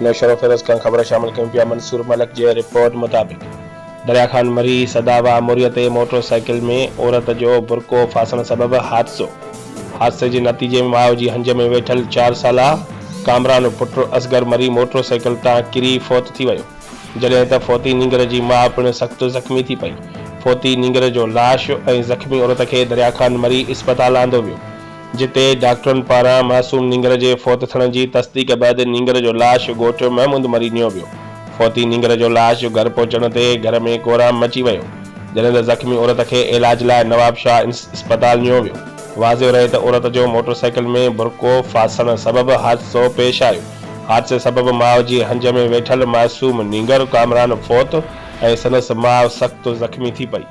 नौशरो फिरोज खां ख़बर शामिल कयूं पिया। मंसूर मलिक जे रिपोर्ट मुताबिक़ दरिया खान मरी सदावा मुरिया ते मोटरसाइकिल में औरत जो बुरको फासण सबबि हादसे जे नतीजे में माउ जी हंज में वेठल 4 साला कामरान पुट असगर मरी मोटरसाइकिल तां किरी फौत थी वियो, जॾहिं त फोती नींगर जी माउ पिणु सख़्त ज़ख़्मी थी पई। फोती नींगर जो लाश ऐं ज़ख़्मी औरत खे दरिया खान मरी इस्पताल आंदो वियो, जिते डॉक्टरनि पारां मासूम नींगर जे फौत थियण जी तस्दीक बैदि नींगर जो लाश ॻोठ महमूद मरी ॾिनो वियो। फोती नींगर जो लाश घर पहुचण ते घर में कोराम मची वियो, जॾहिं त ज़ख़्मी औरत खे इलाज लाइ नवाब शाह इस्पताल ॾिनो वियो। वाज़िह रहे त औरत जो मोटरसाइकिल में बुरको फासण सबबि हादसो पेश आयो। हादसे सबबि माउ जी हंज में वेठल मासूम नींगर कामरान फौत ऐं संदसि माउ सख़्त ज़ख़्मी थी पई।